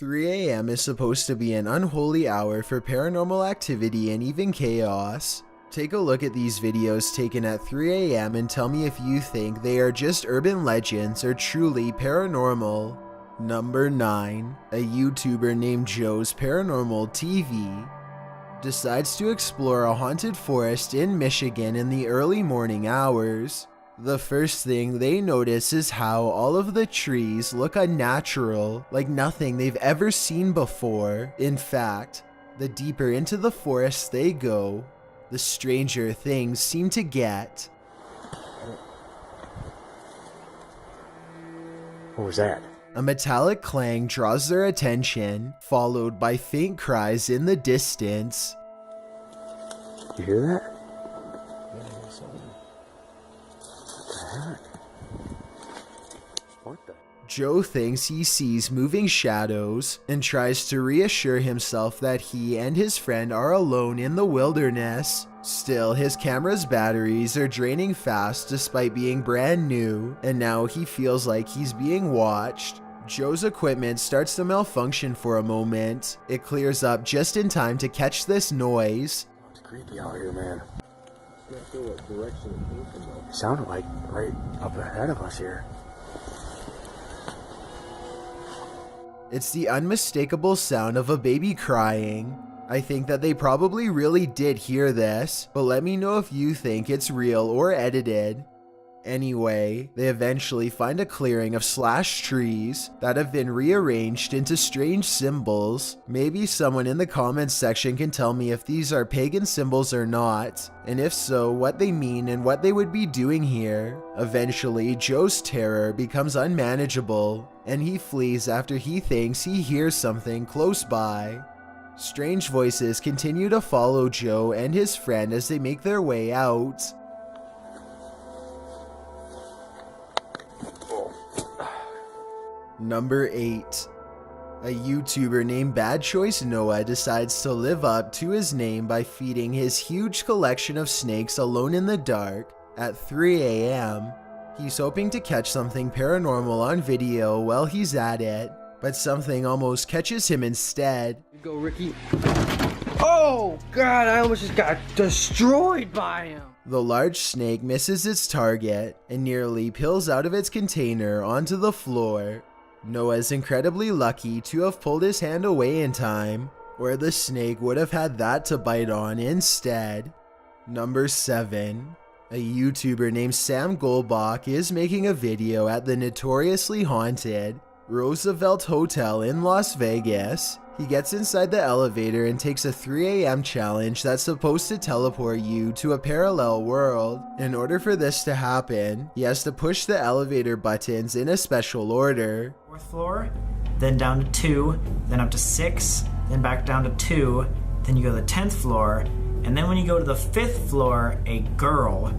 3 a.m. is supposed to be an unholy hour for paranormal activity and even chaos. Take a look at these videos taken at 3 a.m. and tell me if you think they are just urban legends or truly paranormal. Number 9. A YouTuber named Joe's Paranormal TV decides to explore a haunted forest in Michigan in the early morning hours. The first thing they notice is how all of the trees look unnatural, like nothing they've ever seen before. In fact, the deeper into the forest they go, the stranger things seem to get. What was that? A metallic clang draws their attention, followed by faint cries in the distance. You hear that? What the? Joe thinks he sees moving shadows and tries to reassure himself that he and his friend are alone in the wilderness. Still, his camera's batteries are draining fast despite being brand new, and now he feels like he's being watched. Joe's equipment starts to malfunction for a moment. It clears up just in time to catch this noise. It's creepy out here, man. I'm not sure what direction it came from though. It sounded like right up ahead of us here. It's the unmistakable sound of a baby crying. I think that they probably really did hear this, but let me know if you think it's real or edited. Anyway, they eventually find a clearing of slashed trees that have been rearranged into strange symbols. Maybe someone in the comments section can tell me if these are pagan symbols or not, and if so, what they mean and what they would be doing here. Eventually, Joe's terror becomes unmanageable, and he flees after he thinks he hears something close by. Strange voices continue to follow Joe and his friend as they make their way out. Number 8. A YouTuber named Bad Choice Noah decides to live up to his name by feeding his huge collection of snakes alone in the dark at 3 a.m. He's hoping to catch something paranormal on video while he's at it, but something almost catches him instead. Go, Ricky. Oh, God, I almost just got destroyed by him. The large snake misses its target and nearly peels out of its container onto the floor. Noah's incredibly lucky to have pulled his hand away in time, or the snake would have had that to bite on instead. Number 7. A YouTuber named Sam Goldbach is making a video at the notoriously haunted Roosevelt Hotel in Las Vegas. He gets inside the elevator and takes a 3 a.m. challenge that's supposed to teleport you to a parallel world. In order for this to happen, he has to push the elevator buttons in a special order. 4th floor, then down to 2, then up to 6, then back down to 2, then you go to the 10th floor, and then when you go to the 5th floor, a girl,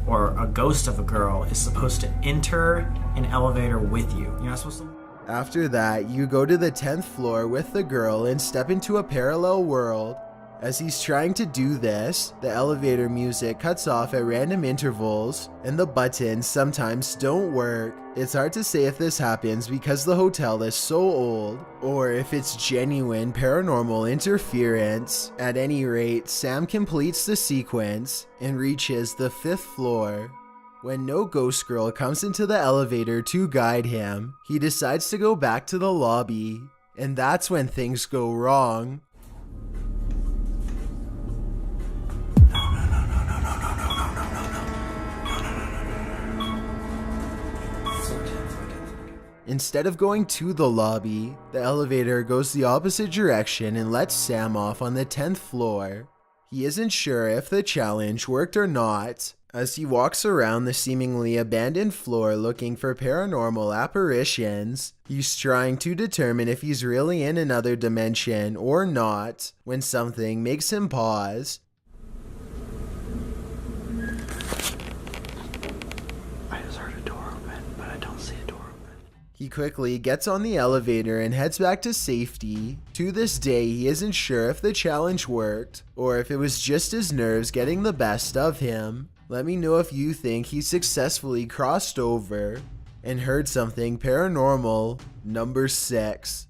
or a ghost of a girl, is supposed to enter an elevator with you. You're not supposed to... After that, you go to the 10th floor with the girl and step into a parallel world. As he's trying to do this, the elevator music cuts off at random intervals, and the buttons sometimes don't work. It's hard to say if this happens because the hotel is so old, or if it's genuine paranormal interference. At any rate, Sam completes the sequence and reaches the 5th floor. When no ghost girl comes into the elevator to guide him, he decides to go back to the lobby, and that's when things go wrong. Instead of going to the lobby, the elevator goes the opposite direction and lets Sam off on the 10th floor. He isn't sure if the challenge worked or not, as he walks around the seemingly abandoned floor looking for paranormal apparitions. He's trying to determine if he's really in another dimension or not, when something makes him pause. I just heard a door open, but I don't see a door open. He quickly gets on the elevator and heads back to safety. To this day, he isn't sure if the challenge worked, or if it was just his nerves getting the best of him. Let me know if you think he successfully crossed over and heard something paranormal. Number 6.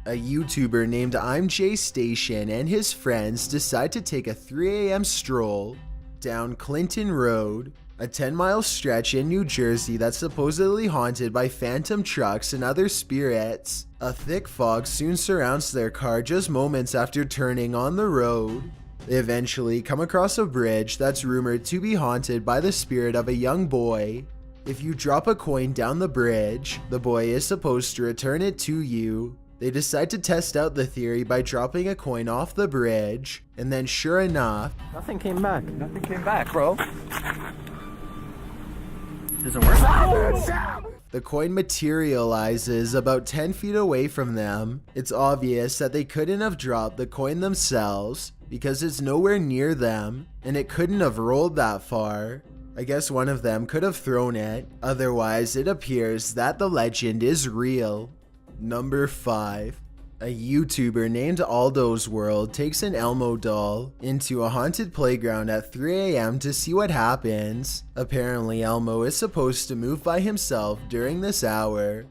A YouTuber named I'm Jay Station and his friends decide to take a 3 a.m. stroll down Clinton Road, a 10-mile stretch in New Jersey that's supposedly haunted by phantom trucks and other spirits. A thick fog soon surrounds their car just moments after turning on the road. They eventually come across a bridge that's rumored to be haunted by the spirit of a young boy. If you drop a coin down the bridge, the boy is supposed to return it to you. They decide to test out the theory by dropping a coin off the bridge, and then sure enough, Nothing came back. Nothing came back, bro. Does it work? the coin materializes about 10 feet away from them. It's obvious that they couldn't have dropped the coin themselves because it's nowhere near them, and it couldn't have rolled that far. I guess one of them could have thrown it, otherwise it appears that the legend is real. Number 5. A YouTuber named Aldo's World takes an Elmo doll into a haunted playground at 3 a.m. to see what happens. Apparently Elmo is supposed to move by himself during this hour.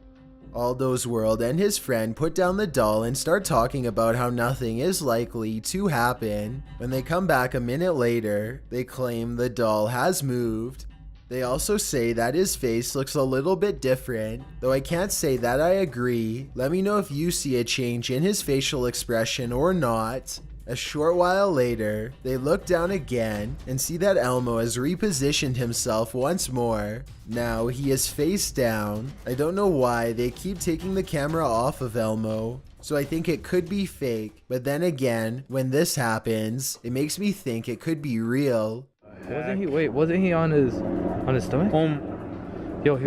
Aldo's World and his friend put down the doll and start talking about how nothing is likely to happen. When they come back a minute later, they claim the doll has moved. They also say that his face looks a little bit different, though I can't say that I agree. Let me know if you see a change in his facial expression or not. A short while later, they look down again and see that Elmo has repositioned himself once more. Now he is face down. I don't know why they keep taking the camera off of Elmo, so I think it could be fake. But then again, when this happens, it makes me think it could be real. Wasn't he on his stomach? What's going on? Yo, he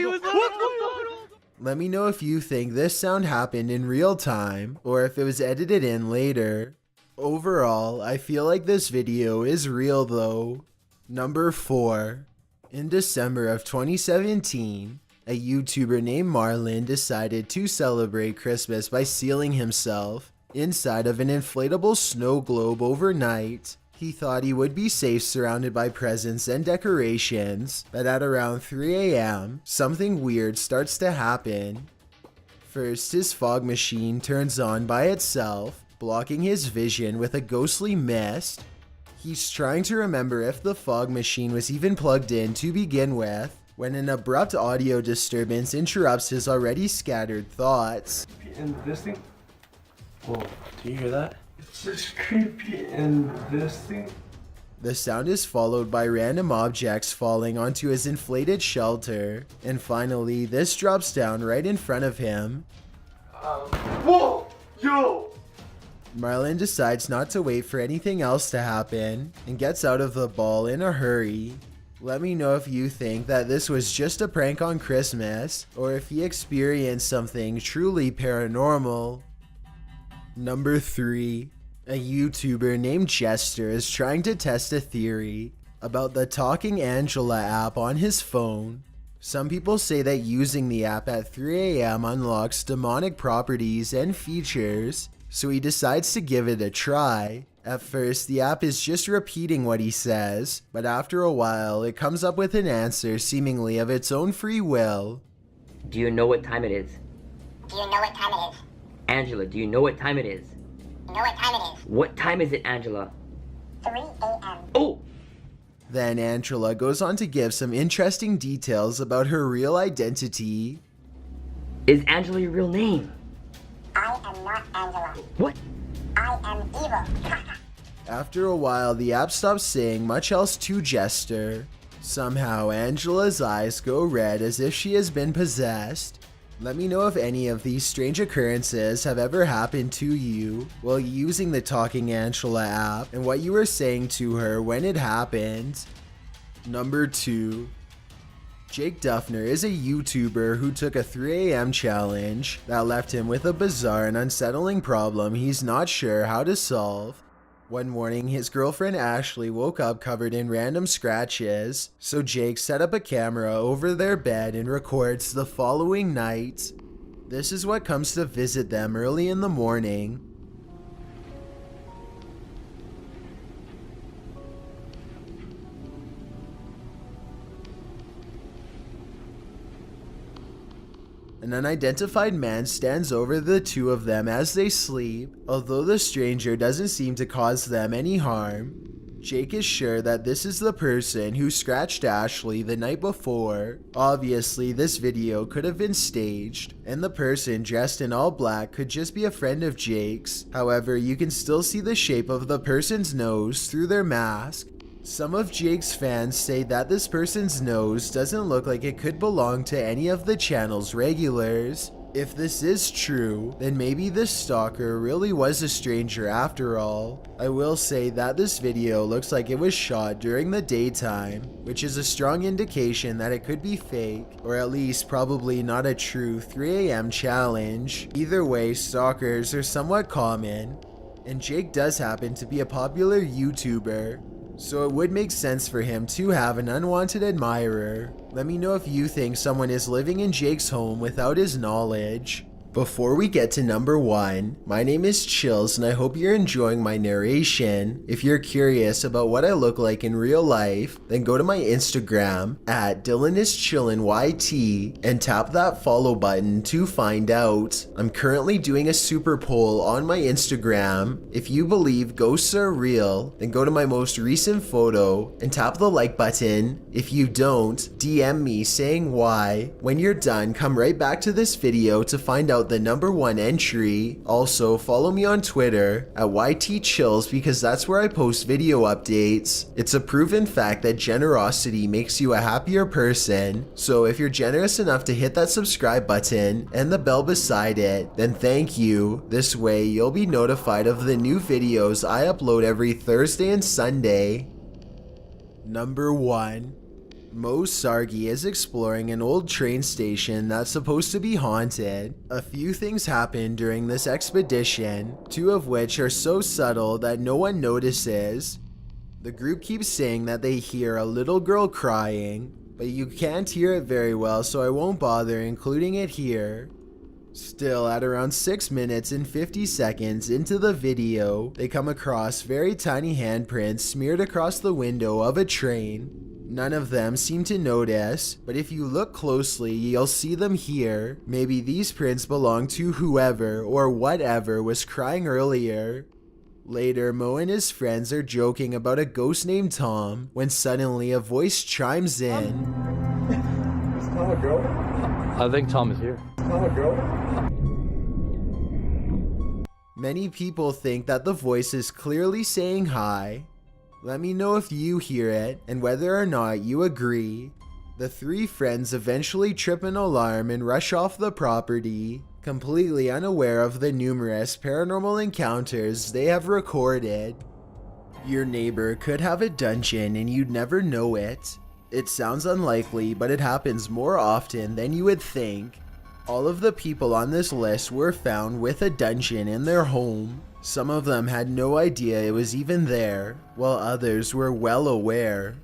was what's going on? Let me know if you think this sound happened in real time or if it was edited in later. Overall, I feel like this video is real though. Number 4. In December of 2017, a YouTuber named Marlin decided to celebrate Christmas by sealing himself inside of an inflatable snow globe overnight. He thought he would be safe surrounded by presents and decorations, but at around 3 a.m., something weird starts to happen. First, his fog machine turns on by itself, blocking his vision with a ghostly mist. He's trying to remember if the fog machine was even plugged in to begin with, when an abrupt audio disturbance interrupts his already scattered thoughts. And this thing? Whoa, do you hear that? It's just creepy and this thing. The sound is followed by random objects falling onto his inflated shelter, and finally this drops down right in front of him. Whoa! Yo! Marlin decides not to wait for anything else to happen and gets out of the ball in a hurry. Let me know if you think that this was just a prank on Christmas or if he experienced something truly paranormal. Number 3. A YouTuber named Jester is trying to test a theory about the Talking Angela app on his phone. Some people say that using the app at 3 a.m. unlocks demonic properties and features, so he decides to give it a try. At first, the app is just repeating what he says, but after a while, it comes up with an answer seemingly of its own free will. Do you know what time it is? Do you know what time it is? Angela, do you know what time it is? You know what time it is? What time is it, Angela? 3 a.m. Oh! Then Angela goes on to give some interesting details about her real identity. Is Angela your real name? I am not Angela. What? I am evil. After a while, the app stops saying much else to Jester. Somehow, Angela's eyes go red as if she has been possessed. Let me know if any of these strange occurrences have ever happened to you while using the Talking Angela app and what you were saying to her when it happened. Number 2. Jake Duffner is a YouTuber who took a 3 a.m. challenge that left him with a bizarre and unsettling problem he's not sure how to solve. One morning, his girlfriend Ashley woke up covered in random scratches, so Jake set up a camera over their bed and records the following night. This is what comes to visit them early in the morning. An unidentified man stands over the two of them as they sleep, although the stranger doesn't seem to cause them any harm. Jake is sure that this is the person who scratched Ashley the night before. Obviously, this video could have been staged, and the person dressed in all black could just be a friend of Jake's. However, you can still see the shape of the person's nose through their mask. Some of Jake's fans say that this person's nose doesn't look like it could belong to any of the channel's regulars. If this is true, then maybe this stalker really was a stranger after all. I will say that this video looks like it was shot during the daytime, which is a strong indication that it could be fake, or at least probably not a true 3 AM challenge. Either way, stalkers are somewhat common, and Jake does happen to be a popular YouTuber, so it would make sense for him to have an unwanted admirer. Let me know if you think someone is living in Jake's home without his knowledge. Before we get to number 1, my name is Chills and I hope you're enjoying my narration. If you're curious about what I look like in real life, then go to my Instagram at DylanIsChillinYT and tap that follow button to find out. I'm currently doing a super poll on my Instagram. If you believe ghosts are real, then go to my most recent photo and tap the like button. If you don't, DM me saying why. When you're done, come right back to this video to find out the number 1 entry. Also, follow me on Twitter at YTChills because that's where I post video updates. It's a proven fact that generosity makes you a happier person. So if you're generous enough to hit that subscribe button and the bell beside it, then thank you. This way you'll be notified of the new videos I upload every Thursday and Sunday. Number 1. Mo Sargi is exploring an old train station that's supposed to be haunted. A few things happen during this expedition, 2 of which are so subtle that no one notices. The group keeps saying that they hear a little girl crying, but you can't hear it very well, so I won't bother including it here. Still, at around 6 minutes and 50 seconds into the video, they come across very tiny handprints smeared across the window of a train. None of them seem to notice, but if you look closely, you'll see them here. Maybe these prints belong to whoever or whatever was crying earlier. Later, Mo and his friends are joking about a ghost named Tom when suddenly a voice chimes in. Is Tom a girl? I think Tom is here. Tom a girl? Many people think that the voice is clearly saying hi. Let me know if you hear it and whether or not you agree. The 3 friends eventually trip an alarm and rush off the property, completely unaware of the numerous paranormal encounters they have recorded. Your neighbor could have a dungeon and you'd never know it. It sounds unlikely, but it happens more often than you would think. All of the people on this list were found with a dungeon in their home. Some of them had no idea it was even there, while others were well aware.